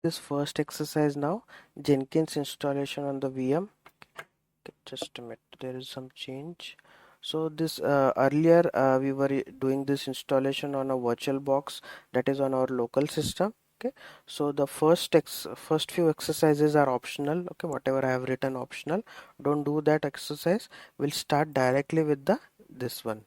This first exercise now, Jenkins installation on the VM. Okay, just a minute, there is some change. So this earlier we were doing this installation on a virtual box that is on our local system. Okay, so the first few exercises are optional. Okay, whatever I have written optional, don't do that exercise. We'll start directly with the this one.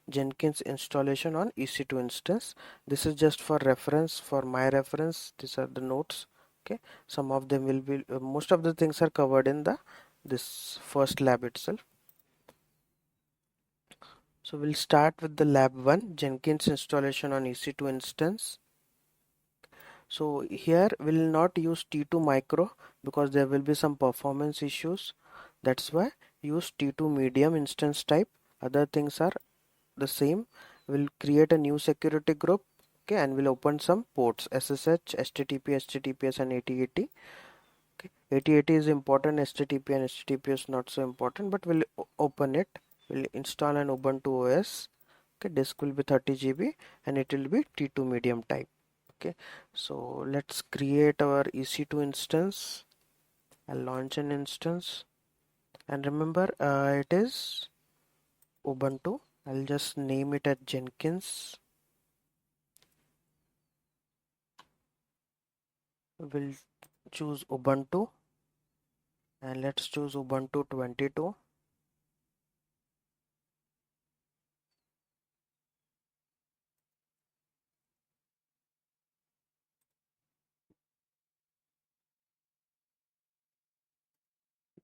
Jenkins installation on EC2 instance. This is just for reference, for my reference. These are the notes. Okay, some of them will be most of the things are covered in the this first lab itself. So we'll start with the lab 1, Jenkins installation on EC2 instance. So here we'll not use T2 micro because there will be some performance issues. That's why use T2 medium instance type. Other things are the same. We'll create a new security group. Okay, and we'll open some ports: SSH, HTTP, HTTPS, and 8080. Okay, 8080 is important, HTTP and HTTP is not so important, but we'll open it. We'll install an Ubuntu OS. Okay, disk will be 30 GB and it will be T2 medium type. Okay, so let's create our EC2 instance. I'll launch an instance, and remember it is Ubuntu. I'll just name it as Jenkins. We'll choose Ubuntu, and let's choose Ubuntu 22.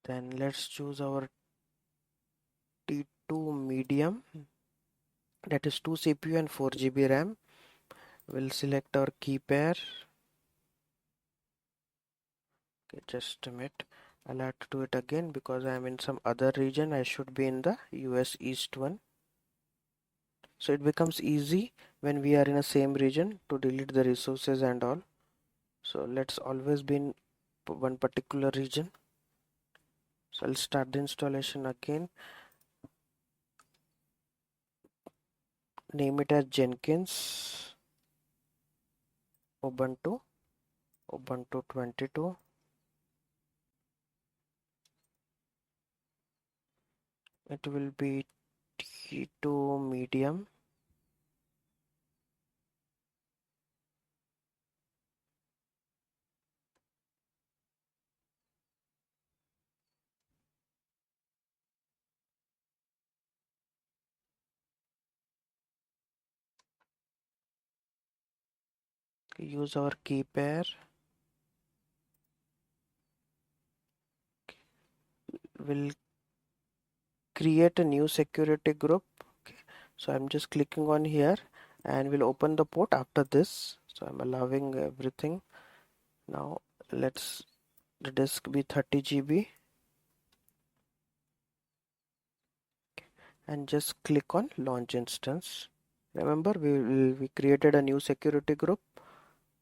Then let's choose our T2 medium, that is 2 CPU and 4 GB RAM. We'll select our key pair. Okay, just a minute. I'll have to do it again because I'm in some other region. I should be in the US East one. So it becomes easy when we are in the same region to delete the resources and all. So let's always be in one particular region. So I'll start the installation again. Name it as Jenkins Ubuntu 22. It will be T2 medium. Use our key pair. We'll create a new security group. Okay, so I'm just clicking on here and we'll open the port after this. So I'm allowing everything. Now let's the disk be 30 GB and just click on launch instance. Remember we created a new security group.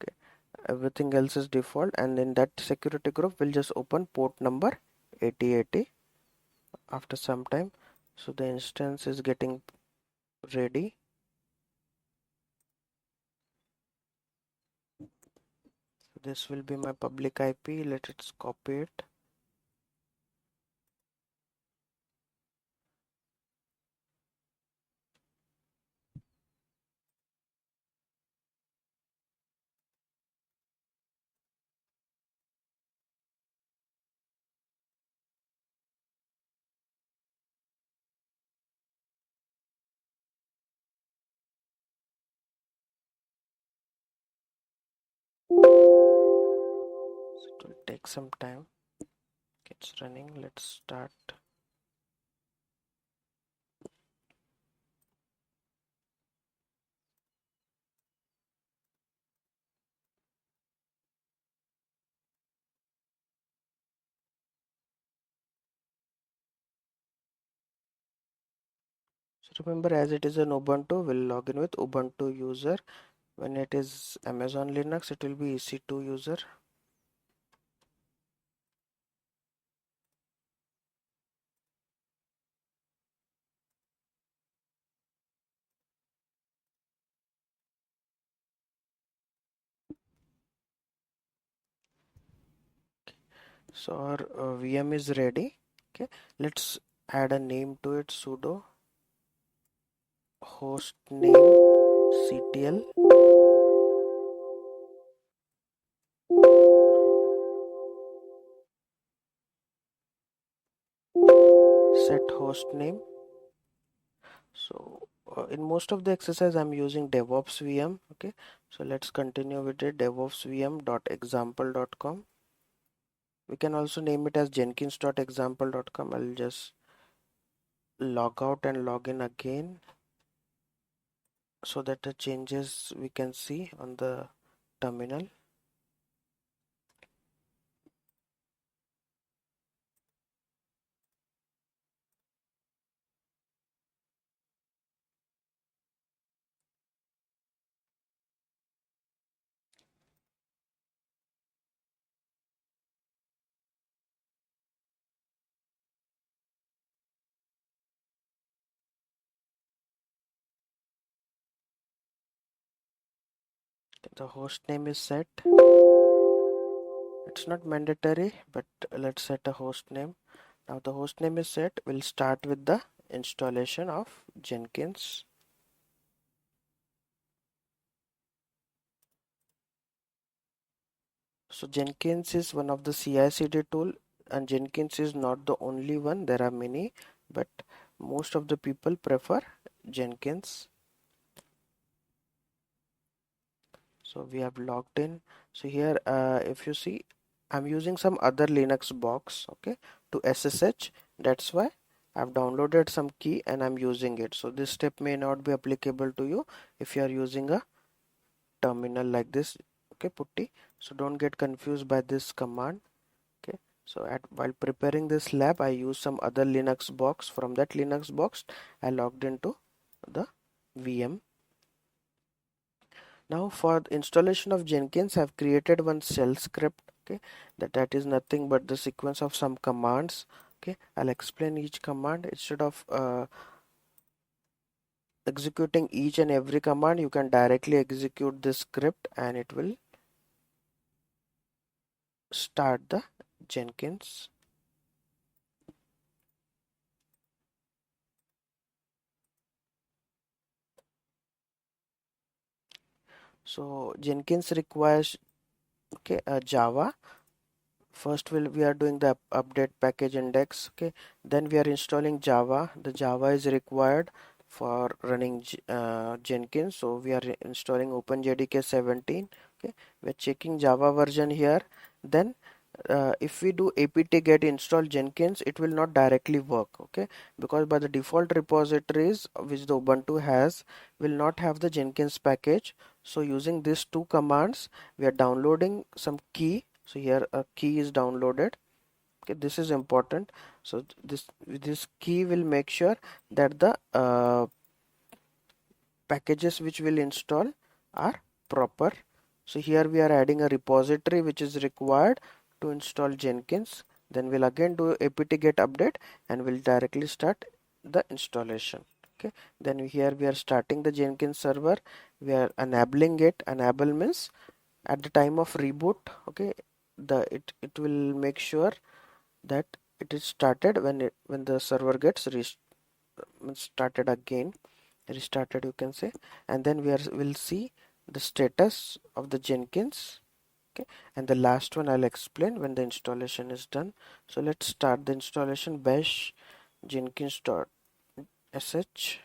Okay, everything else is default, and in that security group we'll just open port number 8080 after some time. So the instance is getting ready. So this will be my public IP. Let's copy it. So it will take some time. It's running. Let's start. So remember, as it is an Ubuntu, we'll log in with Ubuntu user. When it is Amazon Linux, it will be EC2 user. So our VM is ready. Okay, let's add a name to it. Sudo host name ctl set host name. So in most of the exercise I'm using DevOps VM. Okay, so let's continue with it. DevOps VM dot example.com. We can also name it as jenkins.example.com. I'll just log out and log in again so that the changes we can see on the terminal. The host name is set. It's not mandatory, but let's set a host name. Now the host name is set. We'll start with the installation of Jenkins. So Jenkins is one of the CI/CD tool, and Jenkins is not the only one. There are many, but most of the people prefer Jenkins. So we have logged in. So here, if you see, I'm using some other Linux box, okay, to SSH. That's why I've downloaded some key and I'm using it. So this step may not be applicable to you if you are using a terminal like this, okay, putty. So don't get confused by this command. Okay, so while preparing this lab, I use some other Linux box. From that Linux box, I logged into the VM. Now for the installation of Jenkins, I've created one shell script. Okay, that is nothing but the sequence of some commands. Okay, I'll explain each command. Instead of executing each and every command, you can directly execute this script and it will start the Jenkins. So Jenkins requires, okay, Java. First we are doing the update package index. Okay, then we are installing Java. The Java is required for running Jenkins, so we are installing OpenJDK 17. Okay, we're checking Java version here. Then if we do apt get install Jenkins, it will not directly work, okay, because by the default repositories which the Ubuntu has will not have the Jenkins package. So using these two commands, we are downloading some key. So here a key is downloaded. Okay, this is important. So this key will make sure that the packages which will install are proper. So here we are adding a repository which is required to install Jenkins. Then we'll again do apt get update and we'll directly start the installation. Okay, then here we are starting the Jenkins server. We are enabling it. Enable means at the time of reboot, okay, it will make sure that it is started when the server gets started again, restarted, you can say. And then we'll see the status of the Jenkins. Okay, and the last one I'll explain when the installation is done. So let's start the installation. Bash jenkins.sh.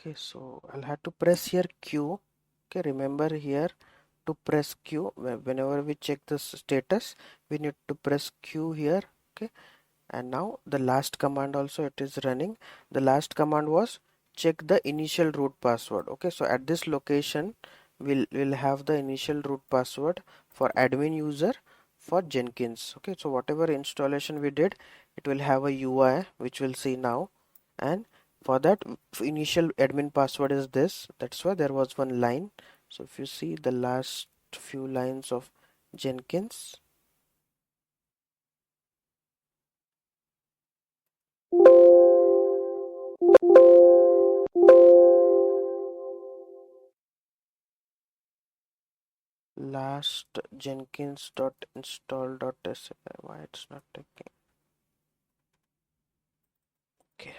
Okay, so I'll have to press here Q. Okay, remember here to press Q whenever we check the status, we need to press Q here. Okay, and now the last command also it is running. The last command was check the initial root password. Okay, so at this location we'll have the initial root password for admin user for Jenkins. Okay, so whatever installation we did, it will have a UI which we'll see now, and for that initial admin password is this. That's why there was one line. So if you see the last few lines of Jenkins, last jenkins.install.sh, why it's not taking. Okay,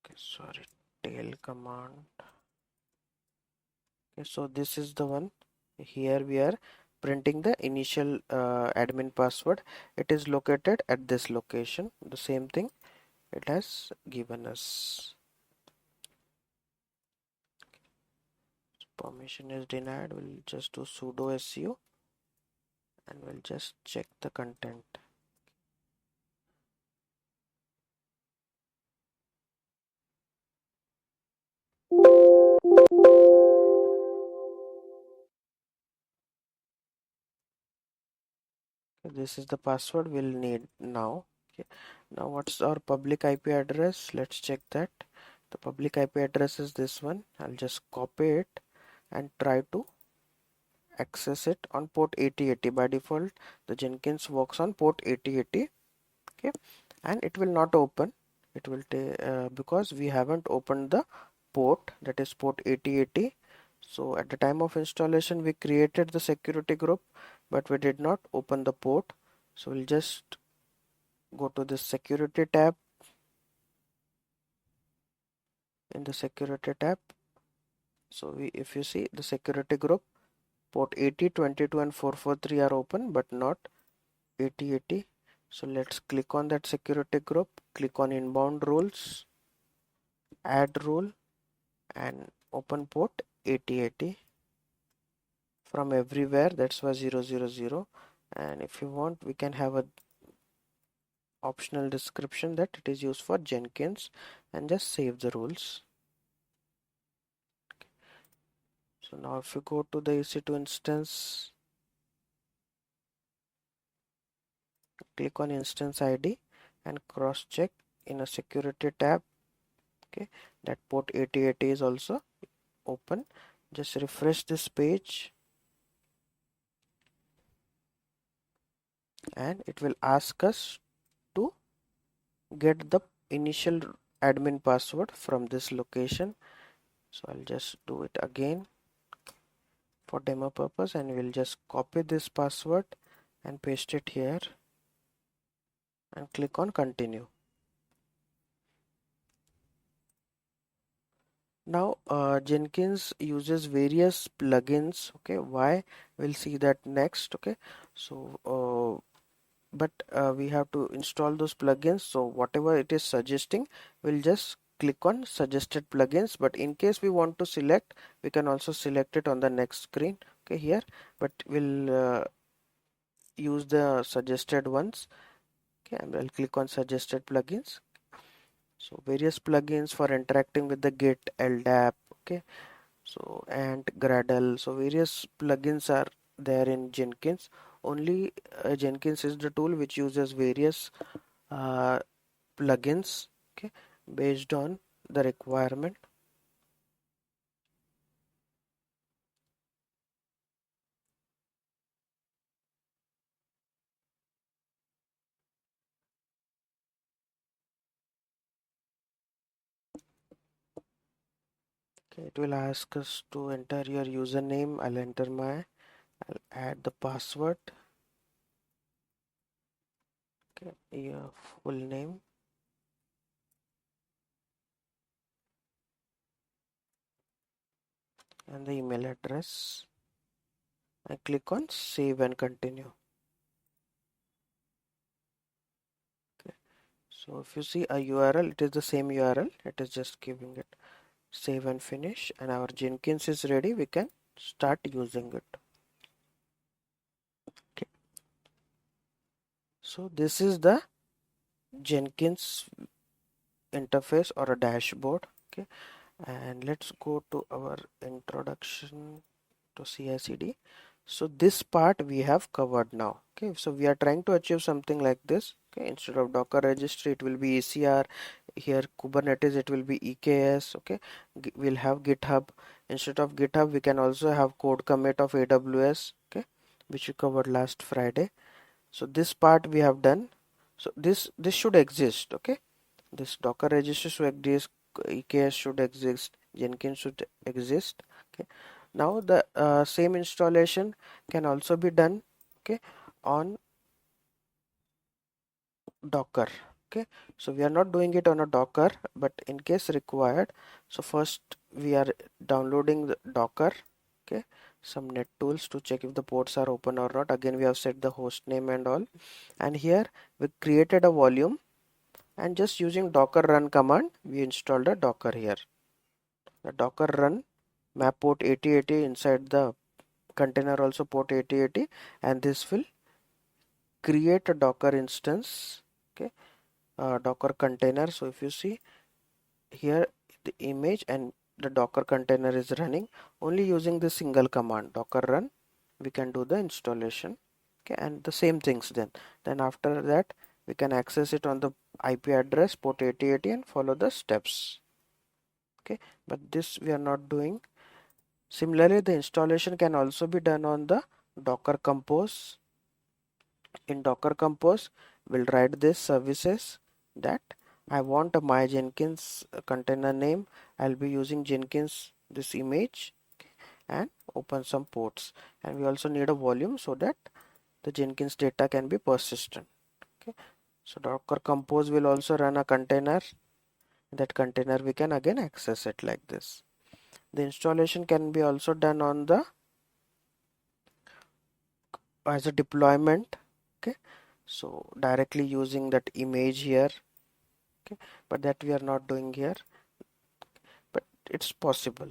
okay, sorry, tail command. Okay, so this is the one. Here we are printing the initial admin password. It is located at this location, the same thing it has given us. Permission is denied. We'll just do sudo su and we'll just check the content. This is the password we'll need now. Okay, now what's our public IP address? Let's check that. The public IP address is this one. I'll just copy it and try to access it on port 8080. By default the Jenkins works on port 8080. Okay, and it will not open. It will take because we haven't opened the port, that is port 8080. So at the time of installation we created the security group, but we did not open the port. So we'll just go to the security tab. In the security tab, so if you see the security group, port 80, 22 and 443 are open but not 8080. So let's click on that security group, click on inbound rules, add rule and open port 8080 from everywhere. That's why 000. And if you want, we can have a optional description that it is used for Jenkins and just save the rules. So now if you go to the EC2 instance, click on instance ID and cross check in a security tab. Okay, that port 8080 is also open. Just refresh this page and it will ask us to get the initial admin password from this location. So I'll just do it again for demo purpose and we'll just copy this password and paste it here and click on continue. Now Jenkins uses various plugins. Okay, why, we'll see that next. Okay, so but we have to install those plugins, so whatever it is suggesting we'll just click on suggested plugins, but in case we want to select, we can also select it on the next screen. Okay, here, but we'll use the suggested ones. Okay, and I'll click on suggested plugins. So various plugins for interacting with the Git, LDAP, okay, so and Gradle. So various plugins are there in Jenkins. Only Jenkins is the tool which uses various uh, plugins, okay, based on the requirement. Okay, it will ask us to enter your username. I'll add the password. Okay, your full name and the email address. I click on save and continue. Okay, So if you see a URL, it is the same URL. It is just giving it save and finish, and our Jenkins is ready. We can start using it. Okay. So this is the Jenkins interface or a dashboard. Okay, and let's go to our introduction to CI/CD. So this part we have covered now. Okay, so we are trying to achieve something like this. Okay, instead of Docker registry, it will be ECR. Here Kubernetes, it will be EKS. Okay, we'll have GitHub. Instead of GitHub, we can also have code commit of AWS. Okay, which we covered last Friday. So this part we have done. So this should exist. Okay, this Docker registry should exist, EKS should exist, Jenkins should exist. Okay, now the same installation can also be done, okay, on Docker. Okay, so we are not doing it on a Docker, but in case required, so first we are downloading the Docker. Okay, some net tools to check if the ports are open or not. Again, we have set the host name and all, and here we created a volume, and just using docker run command we installed a Docker here. The Docker run map port 8080 inside the container, also port 8080, and this will create a Docker instance. Okay, Docker container. So if you see here the image and the Docker container is running, only using the single command docker run we can do the installation. Okay, and the same things then after that we can access it on the IP address port 8080 and follow the steps. Okay, but this we are not doing. Similarly, the installation can also be done on the Docker Compose. In Docker Compose, we'll write this services that I want a my Jenkins container name. I'll be using Jenkins this image and open some ports. And we also need a volume so that the Jenkins data can be persistent. Okay. So Docker Compose will also run a container. That container we can again access it like this. The installation can be also done on the as a deployment. Okay, so directly using that image here. Okay, but that we are not doing here, but it's possible.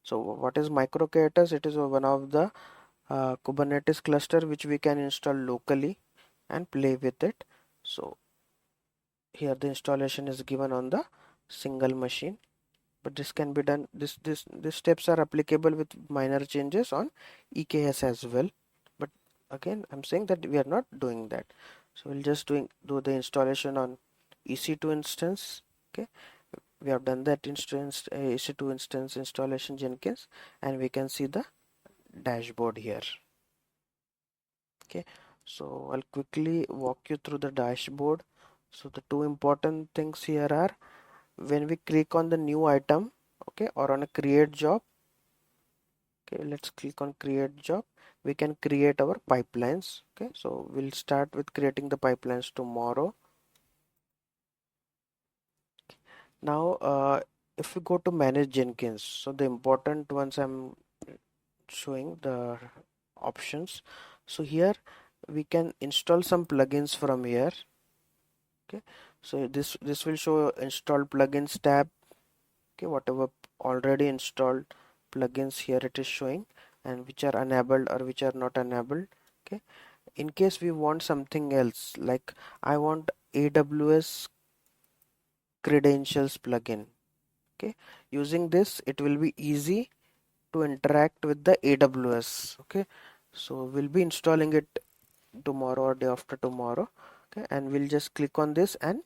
So what is microcatus? It is one of the Kubernetes cluster which we can install locally and play with it. So here the installation is given on the single machine, but this can be done, these steps are applicable with minor changes on EKS as well. But again I'm saying that we are not doing that, so we'll just do the installation on EC2 instance. Okay, we have done that instance, EC2 instance installation Jenkins, and we can see the dashboard here. Okay, so I'll quickly walk you through the dashboard. So the two important things here are when we click on the new item, okay, or on a create job. Okay, let's click on create job. We can create our pipelines. Okay, so we'll start with creating the pipelines tomorrow. Now if we go to manage Jenkins, so the important ones I'm showing the options. So here we can install some plugins from here. Okay, so this will show installed plugins tab. Okay, whatever already installed plugins here it is showing, and which are enabled or which are not enabled. Okay, in case we want something else, like I want AWS credentials plugin. Okay, using this it will be easy to interact with the AWS. Okay, so we'll be installing it tomorrow or day after tomorrow. Okay, and we'll just click on this and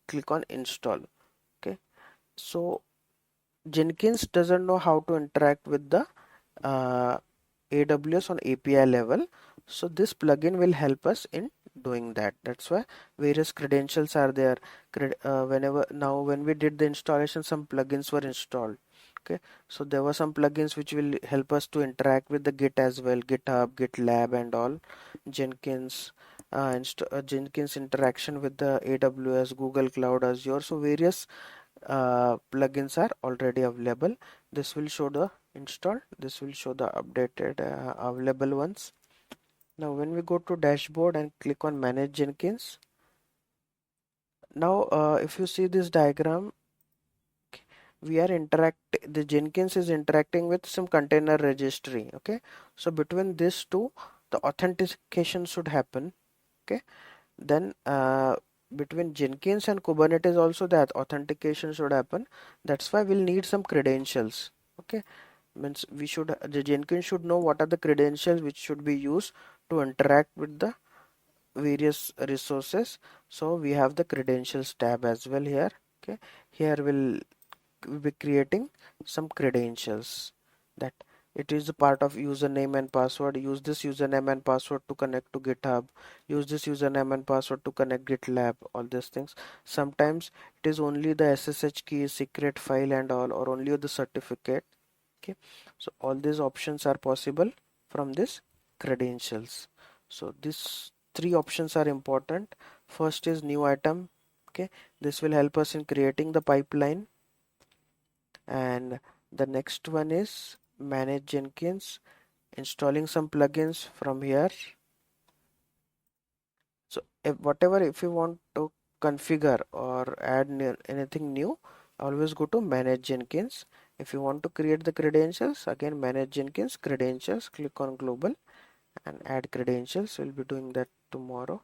click on install. Okay, so Jenkins doesn't know how to interact with the AWS on API level, so this plugin will help us in doing that. That's why various credentials are there. Whenever now when we did the installation, some plugins were installed. Okay, so there were some plugins which will help us to interact with the Git as well, GitHub, GitLab and all. Jenkins, Jenkins interaction with the AWS, Google Cloud, Azure. So various plugins are already available. This will show the installed, this will show the updated available ones. Now when we go to dashboard and click on manage Jenkins, Now if you see this diagram, we are the Jenkins is interacting with some container registry. Okay, so between these two the authentication should happen. Okay, then between Jenkins and Kubernetes also that authentication should happen. That's why we'll need some credentials. Okay, means the Jenkins should know what are the credentials which should be used to interact with the various resources. So we have the credentials tab as well here. Okay, here we'll be creating some credentials, that it is a part of username and password. Use this username and password to connect to GitHub. Use this username and password to connect GitLab. All these things. Sometimes it is only the SSH key, secret file and all, or only the certificate. Okay, so all these options are possible from this credentials. So these three options are important. First is new item. Okay, this will help us in creating the pipeline, and the next one is manage Jenkins, installing some plugins from here. So if you want to configure or add anything new, always go to manage Jenkins. If you want to create the credentials, again manage Jenkins, credentials, click on global and add credentials. We'll be doing that tomorrow.